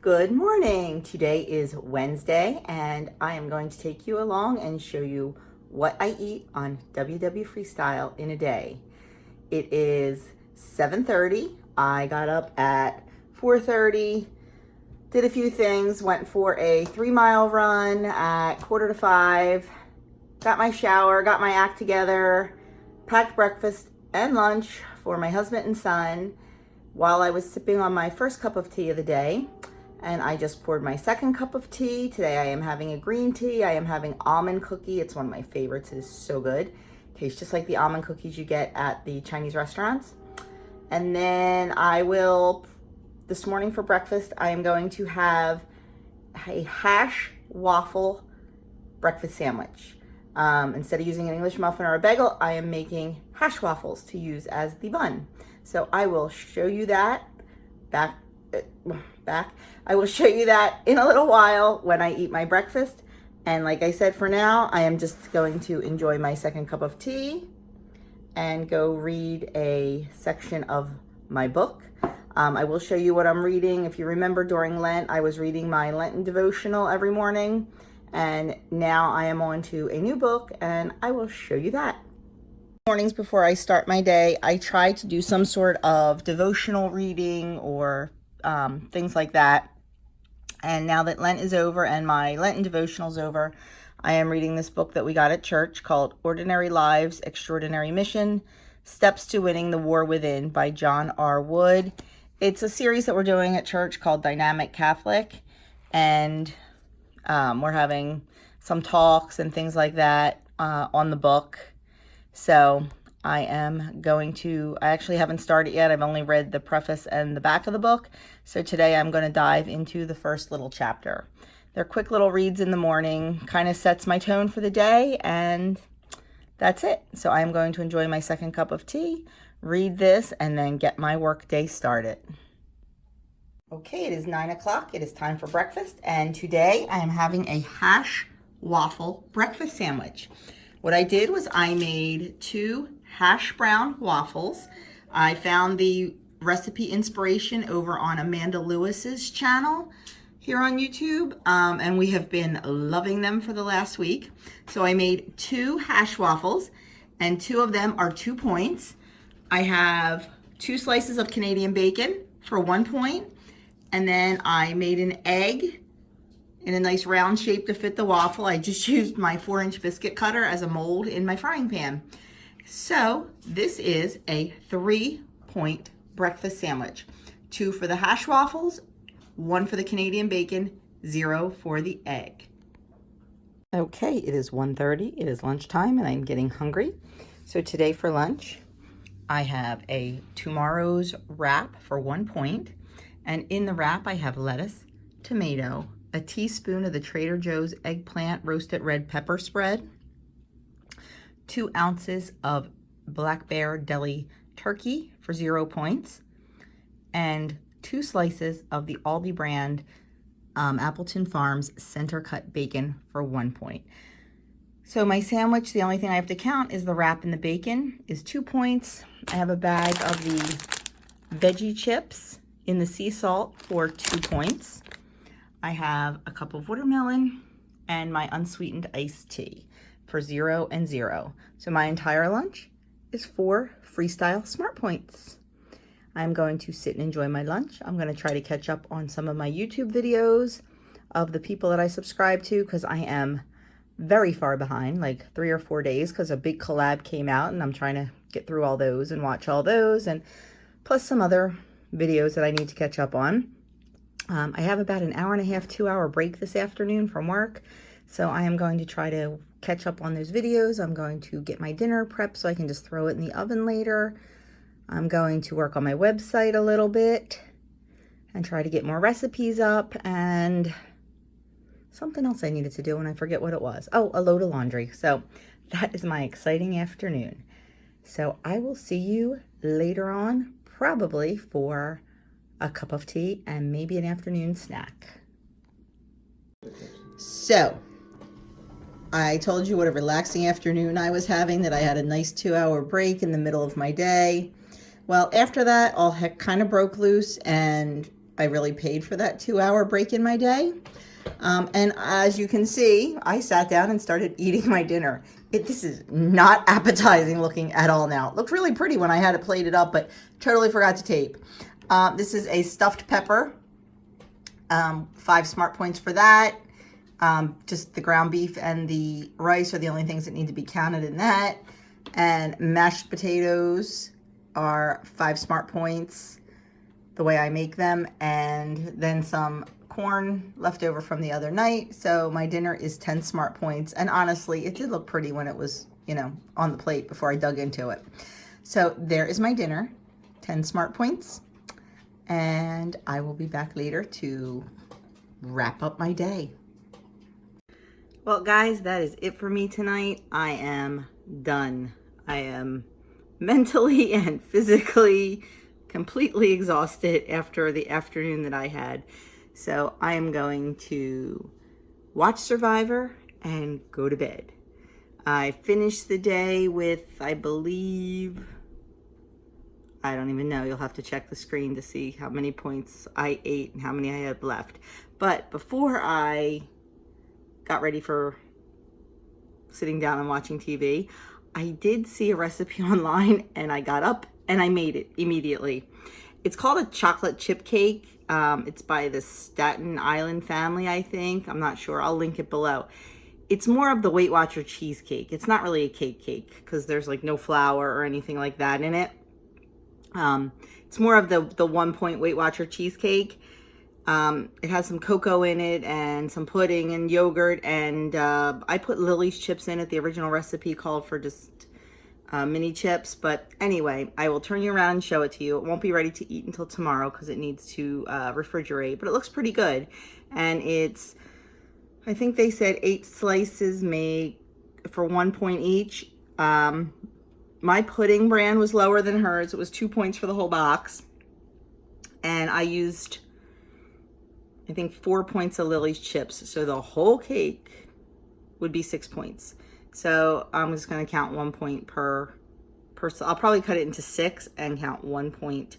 Good morning. Today is Wednesday and I am going to take you along and show you what I eat on WW Freestyle in a day. It is 7:30. I got up at 4:30, did a few things, went for a 3-mile run at 4:45, got my shower, got my act together, packed breakfast and lunch for my husband and son while I was sipping on my first cup of tea of the day. And I just poured my second cup of tea. Today I am having a green tea. I am having almond cookie. It's one of my favorites. It is so good. Tastes just like the almond cookies you get at the Chinese restaurants. And then this morning for breakfast, I am going to have a hash waffle breakfast sandwich. Instead of using an English muffin or a bagel, I am making hash waffles to use as the bun. So I will show you that I will show you that in a little while when I eat my breakfast. And like I said, for now, I am just going to enjoy my second cup of tea and go read a section of my book. I will show you what I'm reading. If you remember, during Lent, I was reading my Lenten devotional every morning. And now I am on to a new book and I will show you that. Mornings before I start my day, I try to do some sort of devotional reading or things like that. And now that Lent is over and my Lenten devotional is over, I am reading this book that we got at church called Ordinary Lives, Extraordinary Mission, Steps to Winning the War Within by John R. Wood. It's a series that we're doing at church called Dynamic Catholic. And we're having some talks and things like that on the book. So I actually haven't started yet. I've only read the preface and the back of the book. So today I'm going to dive into the first little chapter. They're quick little reads in the morning, kind of sets my tone for the day, and that's it. So I'm going to enjoy my second cup of tea, read this, and then get my work day started. Okay, it is 9 o'clock. It is time for breakfast, and today I am having a hash waffle breakfast sandwich. What I did was I made 2 hash brown waffles. I found the recipe inspiration over on Amanda Lewis's channel here on YouTube, and we have been loving them for the last week. So I made 2 hash waffles, and 2 of them are 2 points. I have 2 slices of Canadian bacon for 1 point, and then I made an egg in a nice round shape to fit the waffle. I just used my 4-inch biscuit cutter as a mold in my frying pan. So this is a 3-point breakfast sandwich. 2 for the hash waffles, 1 for the Canadian bacon, 0 for the egg. Okay, it is 1:30. It is lunchtime and I'm getting hungry. So today for lunch, I have a tomorrow's wrap for 1 point. And in the wrap, I have lettuce, tomato, a teaspoon of the Trader Joe's eggplant roasted red pepper spread, 2 ounces of Black Bear Deli turkey for 0 points, and 2 slices of the Aldi brand Appleton Farms center cut bacon for 1 point. So my sandwich, the only thing I have to count is the wrap and the bacon, is 2 points. I have a bag of the veggie chips in the sea salt for 2 points. I have a cup of watermelon and my unsweetened iced tea for 0 and 0. So my entire lunch is 4 Freestyle Smart Points. I'm going to sit and enjoy my lunch. I'm going to try to catch up on some of my YouTube videos of the people that I subscribe to, because I am very far behind, like 3 or 4 days, because a big collab came out and I'm trying to get through all those and watch all those, and plus some other videos that I need to catch up on. I have about an hour and a half, 2-hour break this afternoon from work. So I am going to try to catch up on those videos. I'm going to get my dinner prepped so I can just throw it in the oven later. I'm going to work on my website a little bit and try to get more recipes up, and something else I needed to do and I forget what it was. Oh, a load of laundry. So that is my exciting afternoon. So I will see you later on, probably for a cup of tea and maybe an afternoon snack. So I told you what a relaxing afternoon I was having, that I had a nice 2-hour break in the middle of my day. Well, after that, all heck kind of broke loose, and I really paid for that 2-hour break in my day. And as you can see, I sat down and started eating my dinner. This is not appetizing looking at all now. It looked really pretty when I had it plated up, but totally forgot to tape. This is a stuffed pepper. 5 smart points for that. Just the ground beef and the rice are the only things that need to be counted in that. And mashed potatoes are 5 smart points the way I make them, and then some corn left over from the other night. So my dinner is 10 smart points, and honestly it did look pretty when it was, you know, on the plate before I dug into it. So there is my dinner, 10 smart points, and I will be back later to wrap up my day. Well guys, that is it for me tonight. I am done. I am mentally and physically completely exhausted after the afternoon that I had. So I am going to watch Survivor and go to bed. I finished the day with, I believe, I don't even know. You'll have to check the screen to see how many points I ate and how many I had left. But before I got ready for sitting down and watching TV, I did see a recipe online and I got up and I made it immediately. It's called a chocolate chip cake. It's by the Staten Island family, I think. I'm not sure. I'll link it below. It's more of the Weight Watcher cheesecake. It's not really a cake because there's like no flour or anything like that in it. It's more of the 1 point Weight Watcher cheesecake. It has some cocoa in it and some pudding and yogurt, and I put Lily's chips in it. The original recipe called for just mini chips, but anyway, I will turn you around and show it to you. It won't be ready to eat until tomorrow because it needs to refrigerate, but it looks pretty good. And it's, I think they said 8 slices made for 1 point each. My pudding brand was lower than hers. It was 2 points for the whole box, and I used, I think, 4 points of Lily's chips, so the whole cake would be 6 points. So I'm just going to count 1 point per I'll probably cut it into 6 and count 1 point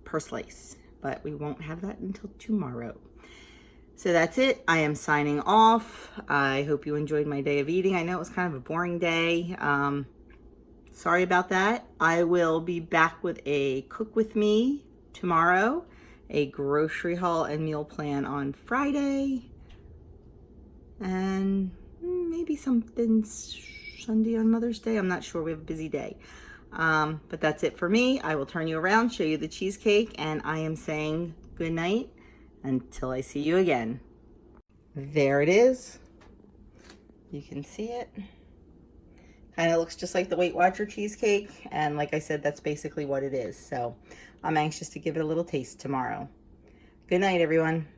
per slice, but we won't have that until tomorrow. So that's it. I am signing off. I hope you enjoyed my day of eating. I know it was kind of a boring day. Sorry about that. I will be back with a cook with me tomorrow, a grocery haul and meal plan on Friday, and maybe something Sunday on Mother's Day. I'm not sure. We have a busy day. But that's it for me. I will turn you around, show you the cheesecake, and I am saying good night until I see you again. There it is. You can see it. Kind of looks just like the Weight Watcher cheesecake, and like I said, that's basically what it is. So I'm anxious to give it a little taste tomorrow. Good night, everyone.